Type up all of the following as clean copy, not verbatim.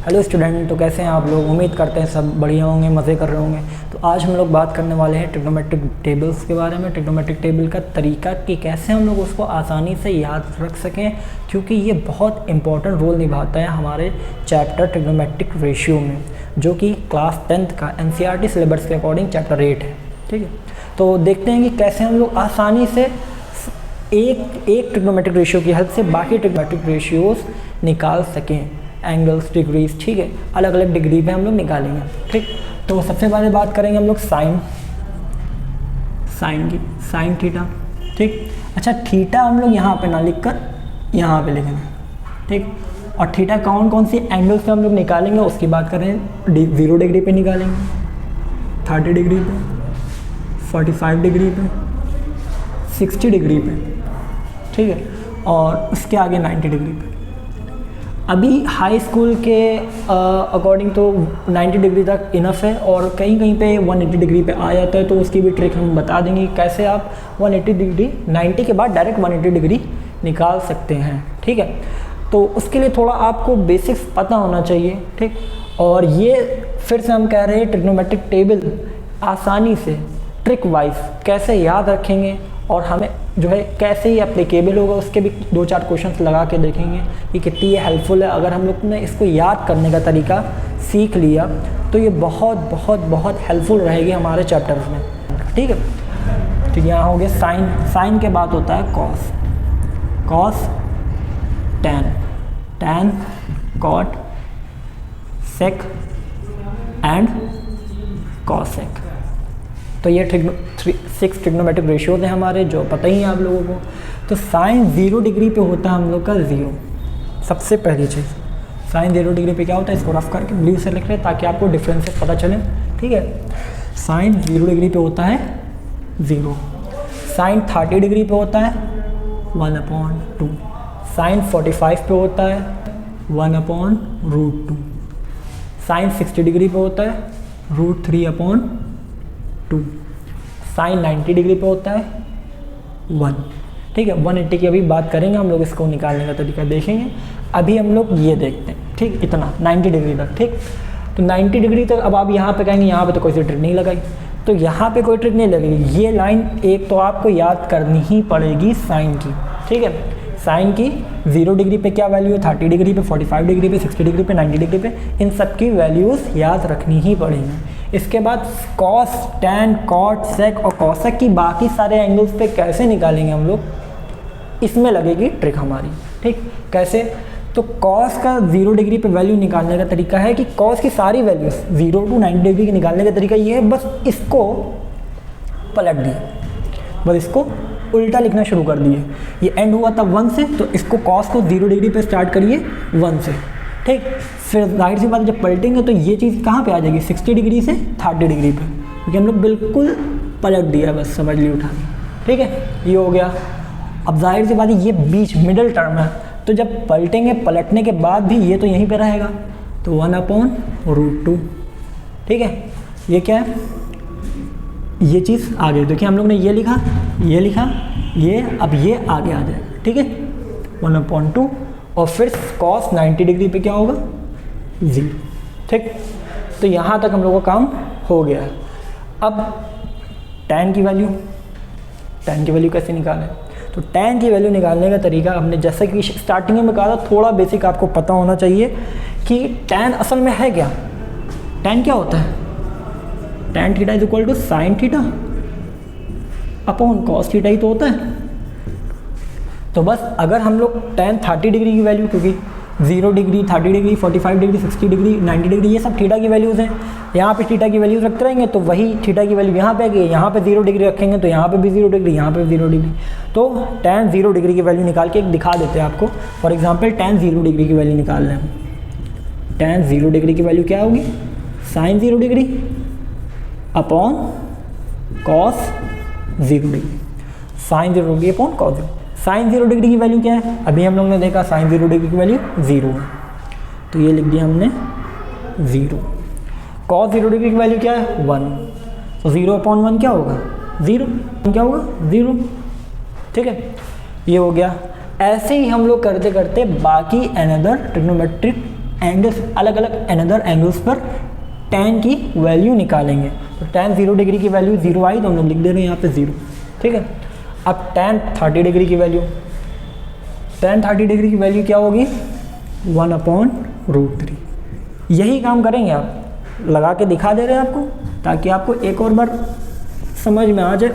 Hello student, तो कैसे हैं आप लोग। उम्मीद करते हैं सब बढ़िया होंगे, मज़े कर रहे होंगे। तो आज हम लोग बात करने वाले हैं ट्रिग्नोमेट्रिक टेबल्स के बारे में। ट्रिग्नोमेट्रिक टेबल का तरीका कि कैसे हम लोग उसको आसानी से याद रख सकें, क्योंकि ये बहुत इंपॉर्टेंट रोल निभाता है हमारे चैप्टर ट्रिग्नोमेट्रिक रेशियो में, जो कि क्लास 10th का NCERT सिलेबस के अकॉर्डिंग चैप्टर 8 है। ठीक है, तो देखते हैं कि कैसे हम लोग आसानी से एक ट्रिग्नोमेट्रिक रेशियो की हेल्प से बाकी ट्रिग्नोमेट्रिक रेशियोज़ निकाल सकें। एंगल्स, डिग्रीज, ठीक है, अलग अलग डिग्री पे हम लोग निकालेंगे। ठीक, तो सबसे पहले बात करेंगे हम लोग साइन की, साइन थीटा। ठीक, अच्छा थीटा हम लोग यहाँ पे ना लिखकर यहाँ पे लिखेंगे। ठीक, और थीटा कौन कौन सी एंगल्स पे हम लोग निकालेंगे उसकी बात करें। 0 डिग्री पे निकालेंगे, 30 डिग्री पे, 45 डिग्री पे, 60 डिग्री पे, ठीक है, और उसके आगे 90 डिग्री पे। अभी हाई स्कूल के अकॉर्डिंग तो 90 डिग्री तक इनफ है, और कहीं कहीं पे 180 डिग्री पे आ जाता है, तो उसकी भी ट्रिक हम बता देंगे कैसे आप 180 डिग्री 90 के बाद डायरेक्ट 180 डिग्री निकाल सकते हैं। ठीक है, तो उसके लिए थोड़ा आपको बेसिक्स पता होना चाहिए। ठीक, और ये फिर से हम कह रहे हैं ट्रिग्नोमेट्रिक टेबल आसानी से ट्रिक वाइज कैसे याद रखेंगे, और हमें जो है कैसे ही एप्लीकेबल होगा उसके भी 2-4 क्वेश्चंस लगा के देखेंगे कि कितनी ये हेल्पफुल है। अगर हम लोग ने इसको याद करने का तरीका सीख लिया तो ये बहुत बहुत बहुत हेल्पफुल रहेगी हमारे चैप्टर्स में। ठीक है, तो यहाँ हो गया साइन। साइन के बाद होता है cos, cos, tan, tan, cot, sec and cosec. तो ये 6 ट्रिग्नोमेट्रिक रेशियोज हैं हमारे, जो पता ही है आप लोगों को। तो साइन 0 डिग्री पे होता है हम लोग का 0। सबसे पहली चीज़, साइन 0 डिग्री पे क्या होता है, इसको रफ करके ब्लू से लिख रहे हैं ताकि आपको डिफरेंसेस पता चले। ठीक है, साइन 0 डिग्री पे होता है 0। साइन 30 डिग्री पे होता है 1/2। साइन 45 पे होता है 1/√2। साइन 60 डिग्री पे होता है √3/2। साइन 90 डिग्री पे होता है 1। ठीक है, 180 की अभी बात करेंगे हम लोग, इसको निकालने का तरीका देखेंगे। अभी हम लोग ये देखते हैं। ठीक, इतना 90 डिग्री तक। ठीक, तो 90 डिग्री तक अब आप यहाँ पे कहेंगे यहाँ पे तो कोई सी ट्रिक नहीं लगाई, तो यहाँ पे कोई ट्रिक नहीं लगेगी। ये लाइन एक तो आपको याद करनी ही पड़ेगी साइन की। ठीक है, साइन की 0 डिग्री पे क्या वैल्यू है, 30 डिग्री पे, 45 डिग्री पे, 60 डिग्री पे, 90 डिग्री पे, इन सब की वैल्यूज़ याद रखनी ही पड़ेंगी। इसके बाद कॉस, टैन, कॉट, सेक और कॉसेक की बाकी सारे एंगल्स पे कैसे निकालेंगे हम लोग, इसमें लगेगी ट्रिक हमारी। ठीक, कैसे, तो कॉस का 0 डिग्री पे वैल्यू निकालने का तरीका है कि कॉस की सारी वैल्यूज 0 to 90 डिग्री के निकालने का तरीका ये है, बस इसको पलट दिए, बस इसको उल्टा लिखना शुरू कर दिए। ये एंड हुआ था 1 से, तो इसको कॉस को 0 डिग्री पे स्टार्ट करिए 1 से। ठीक, फिर जाहिर सी बात जब पलटेंगे तो ये चीज़ कहाँ पे आ जाएगी, 60 डिग्री से 30 डिग्री पे, क्योंकि हम लोग बिल्कुल पलट दिया, बस समझ ली उठा ली। ठीक है, ये हो गया। अब जाहिर सी बात है ये बीच मिडिल टर्म है, तो जब पलटेंगे पलटने के बाद भी ये तो यहीं पे रहेगा, तो 1/√2। ठीक है, ये क्या है, ये चीज़ आगे देखिए हम लोग ने ये लिखा, ये लिखा, ये अब ये आगे आ जाएगा। ठीक है, 1/2, और फिर कॉस 90 डिग्री पे क्या होगा, 0। ठीक, तो यहाँ तक हम लोगों का काम हो गया है। अब टैन की वैल्यू, टैन की वैल्यू कैसे निकालें, तो टैन की वैल्यू निकालने का तरीका हमने जैसे कि स्टार्टिंग में कहा था, थोड़ा बेसिक आपको पता होना चाहिए कि टैन असल में है क्या। टैन क्या होता है, tan theta is equal to sine theta upon cos theta ही तो होता है। तो बस अगर हम लोग टैन 30 डिग्री की वैल्यू, क्योंकि 0 degree, 30 degree, 45 degree, 60 degree, 90 degree, ये सब थीटा की वैल्यूज़ हैं, यहाँ पे थीटा की वैल्यूज़ रखते रहेंगे तो वही थीटा की वैल्यू यहाँ पे आएगी। यहाँ पे 0 डिग्री रखेंगे तो यहाँ पे भी 0 डिग्री, यहाँ पे भी 0 डिग्री। तो टैन 0 डिग्री की वैल्यू निकाल के एक दिखा देते हैं आपको। फॉर एग्जाम्पल टैन 0 डिग्री की वैल्यू निकाल लें। टैन 0 डिग्री की वैल्यू क्या होगी, sine 0 degree upon cos 0 degree, sine 0 degree upon cos 0। Sine 0 degree की वैल्यू क्या है, अभी हम लोग ने देखा साइन 0 डिग्री की वैल्यू 0 है, तो ये लिख दिया हमने 0। कॉस 0 डिग्री की वैल्यू क्या है, 1, तो 0/1 क्या होगा, 0, क्या होगा 0। ठीक है, ये हो गया। ऐसे ही हम लोग करते करते बाकी अनदर ट्रिग्नोमेट्रिक एंगल्स अलग अलग अनदर एंगल्स पर tan की वैल्यू निकालेंगे। तो tan 0 डिग्री की वैल्यू 0 आई तो हम लोग लिख दे रहे हैं यहाँ पे 0, ठीक है। अब tan 30 डिग्री की वैल्यू, tan 30 डिग्री की वैल्यू क्या होगी 1/√3। यही काम करेंगे आप, लगा के दिखा दे रहे हैं आपको ताकि आपको एक और बार समझ में आ जाए,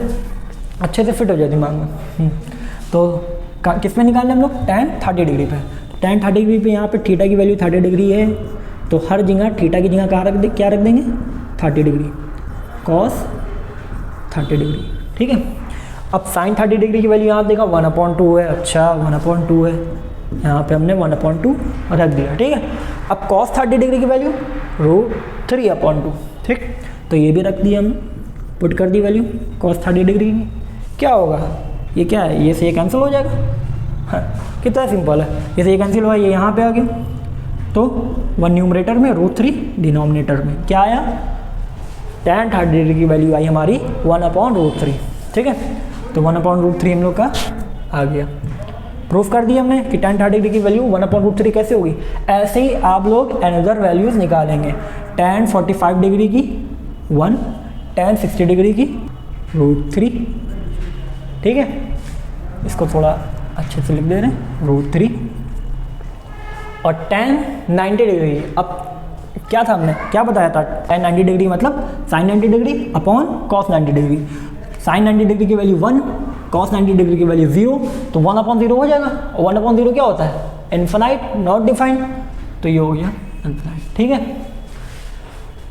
अच्छे से फिट हो जाए दिमाग में। तो किस में निकालना हम लोग tan 30 डिग्री पे। tan 30 डिग्री पे यहाँ पे थीटा की वैल्यू 30 डिग्री है तो हर जगह थीटा की जगह क्या रख देंगे 30 डिग्री, cos 30 डिग्री, ठीक है। अब sin 30 डिग्री की वैल्यू यहाँ देखा 1/2 है, अच्छा 1/2 है, यहाँ पे हमने 1/2 रख दिया, ठीक है। अब cos 30 डिग्री की वैल्यू √3/2, ठीक। तो ये भी रख दिया हमने, पुट कर दी वैल्यू cos 30 डिग्री की। क्या होगा, ये क्या है, ये से ये कैंसिल हो जाएगा, हाँ कितना सिंपल है, ये से ये कैंसिल हुआ, ये यहाँ पे आ गया। तो 1 न्यूमरेटर में √3 डिनोमिनेटर में क्या आया, tan 30 डिग्री की वैल्यू आई हमारी 1/√3, ठीक है। तो 1/√3 हम लोग का आ गया। प्रूफ कर दिया हमने कि tan 30 डिग्री की वैल्यू 1/√3 कैसे होगी। ऐसे ही आप लोग अनदर वैल्यूज़ निकालेंगे, tan 45 डिग्री की 1, tan 60 डिग्री की √3, ठीक है। इसको थोड़ा अच्छे से लिख दे रहे हैं √3। और tan 90 डिग्री, अब क्या था हमने क्या बताया था, tan 90 डिग्री मतलब sin 90 degree upon cos 90 degree. sin 90 degree की वैल्यू 1, cos 90 डिग्री की वैल्यू 0, तो 1/0 हो जाएगा। और 1/0 क्या होता है, इन्फिनाइट, नॉट डिफाइंड, तो ये हो गया इन्फिनाइट, ठीक है।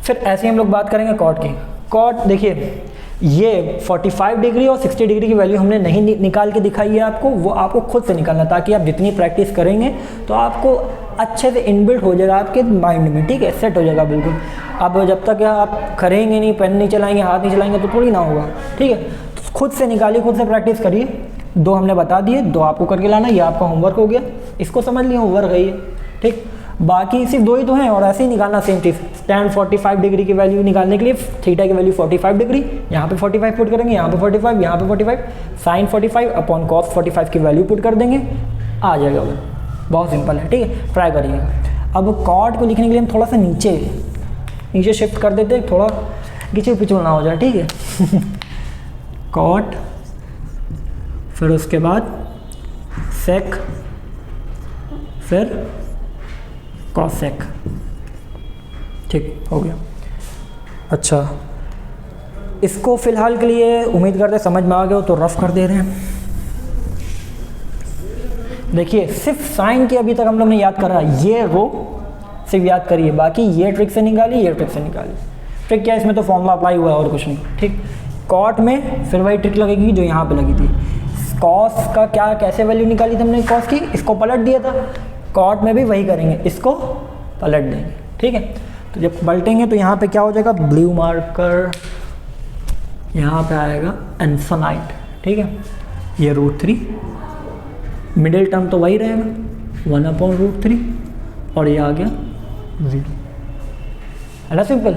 फिर ऐसे ही हम लोग बात करेंगे कॉट की। कॉट देखिए, ये 45 डिग्री और 60 डिग्री की वैल्यू हमने नहीं निकाल के दिखाई है आपको, वो आपको खुद से निकालना, ताकि आप जितनी प्रैक्टिस करेंगे तो आपको अच्छे से इनबिल्ट हो जाएगा आपके माइंड में, ठीक है, सेट हो जाएगा बिल्कुल। अब जब तक आप करेंगे नहीं, पेन नहीं चलाएंगे, हाथ नहीं चलाएंगे तो थोड़ी ना होगा, ठीक है। तो खुद से निकालिए, खुद से प्रैक्टिस करिए। 2 हमने बता दिए, 2 आपको करके लाना, ये आपका होमवर्क हो गया, इसको समझ लिया होमवर्क है ये, ठीक। बाकी सिर्फ 2 ही तो हैं और ऐसे ही निकालना सेम चीज़। tan 45 डिग्री की वैल्यू निकालने के लिए थीटा की वैल्यू 45 डिग्री, यहाँ पे 45 पुट करेंगे, यहाँ पे 45, यहाँ पे 45, sin 45 अपॉन cos 45 की वैल्यू पुट कर देंगे, आ जाएगा वो। बहुत सिंपल है, ठीक है, ट्राई करिएगा। अब कॉट को लिखने के लिए हम थोड़ा सा नीचे शिफ्ट कर देते हैं, थोड़ा नीचे पिछड़ ना हो जाए, ठीक है। कॉट, फिर उसके बाद सेक, फिर कॉसेक, ठीक हो गया। अच्छा, इसको फिलहाल के लिए उम्मीद करते समझ में आ गया हो, तो रफ कर दे रहे हैं। देखिए, सिर्फ साइन के अभी तक हम लोग ने याद करा, ये रो सिर्फ याद करिए, बाकी ये ट्रिक से निकाली, ये ट्रिक से निकाली। ट्रिक क्या है, इसमें तो फॉर्मूला अप्लाई हुआ है और कुछ नहीं, ठीक। कॉट में फिर वही ट्रिक लगेगी जो यहाँ पे लगी थी। कॉस का क्या, कैसे वैल्यू निकाली थी हमने कॉस की, इसको पलट दिया था। कॉट में भी वही करेंगे, इसको पलट देंगे, ठीक है। तो जब पलटेंगे तो यहाँ पे क्या हो जाएगा, ब्लू मार्कर, यहाँ पे आएगा इन्फिनाइट, ठीक है। ये √3, मिडिल टर्म तो वही रहेगा 1/√3, और ये आ गया 0, है ना। सिंपल,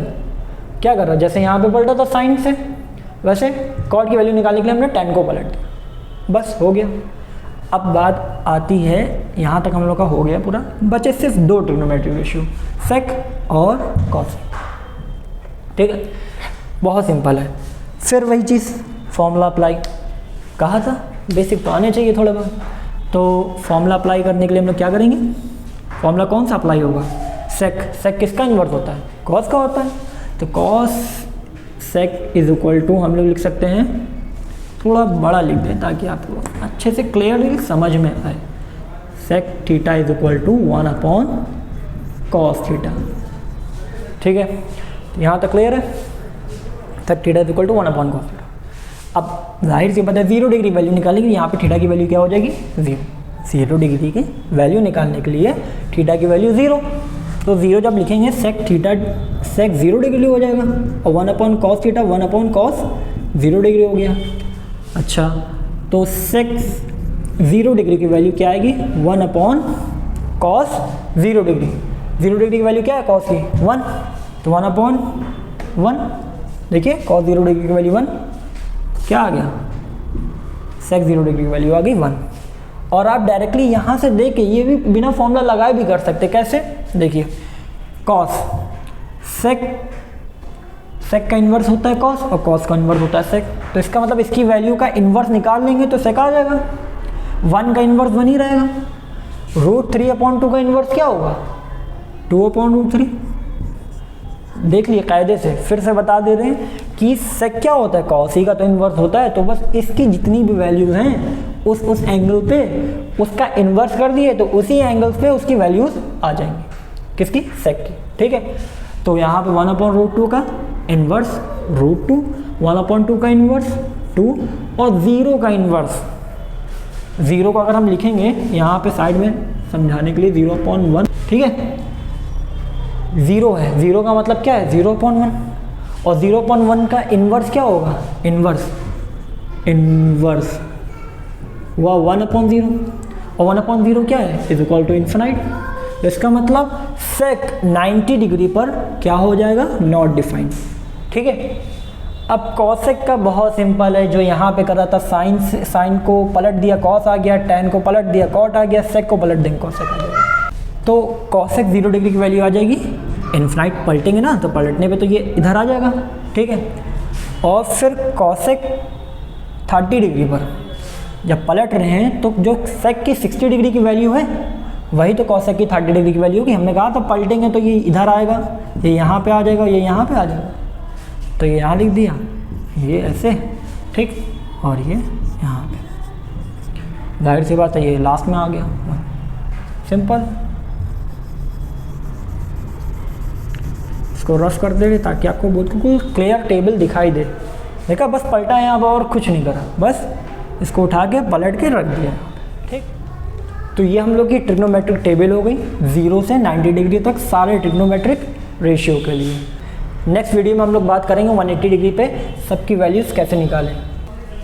क्या कर रहा है, जैसे यहाँ पे पलटा था साइन से, वैसे कॉट की वैल्यू निकालने के लिए हमने tan को पलट दिया, बस हो गया। अब बात आती है, यहाँ तक हम लोग का हो गया पूरा, बचे सिर्फ 2 ट्रिग्नोमेट्रिक रेशियो, सेक और कॉसेक, ठीक है। बहुत सिंपल है। फिर वही चीज़ फॉर्मूला अप्लाई, कहा था बेसिक तो आने चाहिए थोड़ा बहुत। तो फॉर्मूला अप्लाई करने के लिए हम लोग क्या करेंगे, फॉर्मूला कौन सा अप्लाई होगा, सेक। सेक किसका इन्वर्स होता है, कॉस का होता है। तो cos sec is equal to हम लोग लिख सकते हैं, थोड़ा बड़ा लिख दें ताकि आपको अच्छे से क्लियरली समझ में आए। Sec theta is equal to 1/cos theta, ठीक है। यहाँ तक क्लियर है, sec theta is equal to 1/cos theta. अब जाहिर सी बात है 0 डिग्री वैल्यू निकालेंगे, यहाँ पे थीटा की वैल्यू क्या हो जाएगी 0 डिग्री की वैल्यू निकालने के लिए थीटा की वैल्यू 0, तो 0 जब लिखेंगे सेक 0 डिग्री हो जाएगा, और 1/cos थीटा 1/cos 0 डिग्री हो गया। अच्छा, तो सेक 0 डिग्री की वैल्यू क्या आएगी 1/cos 0 डिग्री। 0 डिग्री की वैल्यू क्या है कॉस की 1, तो 1/1, देखिए cos 0 डिग्री की वैल्यू 1, क्या आ गया, सेक 0 डिग्री की वैल्यू आ गई 1। और आप डायरेक्टली यहाँ से देख के ये भी बिना फॉर्मूला लगाए भी कर सकते, कैसे, देखिए कॉस, सेक का इन्वर्स होता है कॉस और कॉस का इन्वर्स होता है सेक, तो इसका मतलब इसकी वैल्यू का इन्वर्स निकाल लेंगे तो सेक आ जाएगा। 1 का इन्वर्स 1 ही रहेगा। √3/2 का इन्वर्स क्या होगा? 2/√3। देख लिए कायदे से, फिर से बता दे रहे हैं कि सेक क्या होता है, कॉस ही का तो इन्वर्स होता है, तो बस इसकी जितनी भी वैल्यूज हैं उस एंगल पे उसका इन्वर्स कर दिए तो उसी एंगल्स पे उसकी वैल्यूज आ जाएंगी, किसकी? सेक की। ठीक है, तो यहाँ पे 1/√2 का इन्वर्स √2, 1/2 का इन्वर्स 2 और 0 का इन्वर्स, 0 को अगर हम लिखेंगे यहाँ पे साइड में समझाने के लिए 0/1, ठीक है, 0 है, 0 का मतलब क्या है? 0/1 और 0/1 का इन्वर्स क्या होगा? इन्वर्स हुआ 1/0 और 1/0 क्या है? Is equal to infinite. तो इसका मतलब सेक 90 डिग्री पर क्या हो जाएगा? Not defined. ठीक है, अब कॉसेक का बहुत सिंपल है, जो यहाँ पे कर रहा था साइन को पलट दिया कॉस आ गया, टैन को पलट दिया कॉट आ गया, सेक को पलट देंगे कॉसेक आ जाएगा। तो कॉसेक 0 डिग्री की वैल्यू आ जाएगी, इन्फिनाइट पलटेंगे ना तो पलटने पे तो ये इधर आ जाएगा। ठीक है, और फिर कॉसेक 30 डिग्री पर जब पलट रहे हैं तो जो सेक की 60 डिग्री की वैल्यू है वही तो कॉसेक की 30 डिग्री की वैल्यू होगी। हमने कहा था पलटेंगे तो ये इधर आएगा, ये यहाँ पे आ जाएगा, ये यहाँ पे आ जाएगा, तो ये यहाँ लिख दिया, ये ऐसे, ठीक, और ये यहाँ पे। जाहिर सी बात है ये लास्ट में आ गया, सिंपल। इसको रफ कर दे ताकि आपको बहुत क्लियर टेबल दिखाई दे। देखा, बस पलटा है यहाँ पर और कुछ नहीं करा, बस इसको उठा के पलट के रख दिया। ठीक, तो ये हम लोग की ट्रिग्नोमेट्रिक टेबल हो गई 0 से 90 डिग्री तक सारे ट्रिग्नोमेट्रिक रेशियो के लिए। नेक्स्ट वीडियो में हम लोग बात करेंगे 180 डिग्री पे सबकी वैल्यूज़ कैसे निकालें।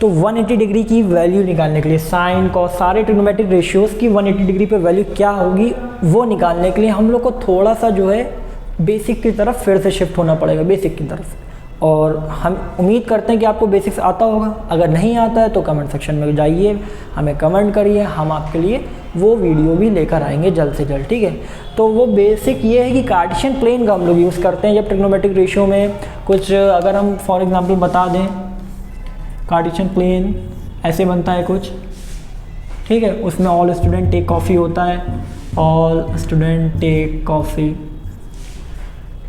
तो 180 डिग्री की वैल्यू निकालने के लिए साइन कॉस सारे ट्रिग्नोमेट्रिक रेशियोज़ की 180 डिग्री पे वैल्यू क्या होगी वो निकालने के लिए हम लोग को थोड़ा सा जो है बेसिक की तरफ फिर से शिफ्ट होना पड़ेगा, बेसिक की तरफ। और हम उम्मीद करते हैं कि आपको बेसिक्स आता होगा। अगर नहीं आता है तो कमेंट सेक्शन में जाइए, हमें कमेंट करिए, हम आपके लिए वो वीडियो भी लेकर आएंगे जल्द से जल्द। ठीक है, तो वो बेसिक ये है कि कार्टेशियन प्लेन का हम लोग यूज़ करते हैं जब ट्रिग्नोमेट्रिक रेशियो में कुछ, अगर हम फॉर एग्जांपल बता दें, कार्टेशियन प्लेन ऐसे बनता है कुछ, ठीक है, उसमें ऑल स्टूडेंट टेक कॉफ़ी होता है, ऑल स्टूडेंट टेक कॉफ़ी,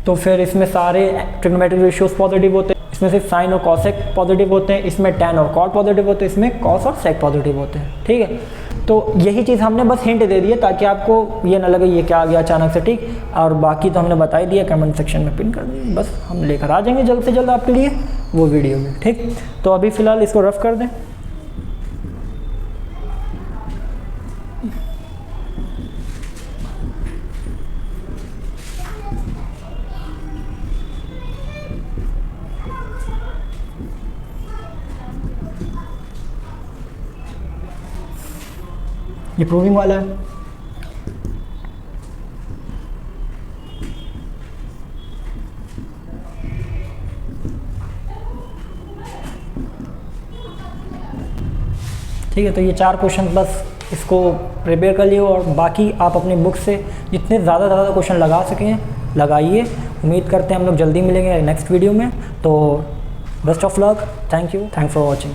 तो फिर इसमें सारे ट्रिग्नोमेट्रिक रेशियोज पॉजिटिव होते हैं, इसमें सिर्फ साइन और कॉसेक पॉजिटिव होते हैं, इसमें टैन और कॉट पॉजिटिव होते हैं, इसमें कॉस और सेक पॉजिटिव होते हैं। ठीक है, तो यही चीज़ हमने बस हिंट दे दी है ताकि आपको ये ना लगे ये क्या आ गया अचानक से। ठीक, और बाकी तो हमने बता ही दिया, कमेंट सेक्शन में पिन कर दिए, बस हम लेकर आ जाएंगे जल्द से जल्द आपके लिए वो वीडियो में। ठीक, तो अभी फ़िलहाल इसको रफ कर दें। ये प्रूविंग वाला है। ठीक है, तो ये 4 क्वेश्चन बस इसको प्रिपेयर कर लियो और बाकी आप अपनी बुक से जितने ज़्यादा क्वेश्चन लगा सकें लगाइए। उम्मीद करते हैं हम लोग जल्दी मिलेंगे नेक्स्ट वीडियो में। तो best of luck, thank you, thanks for watching.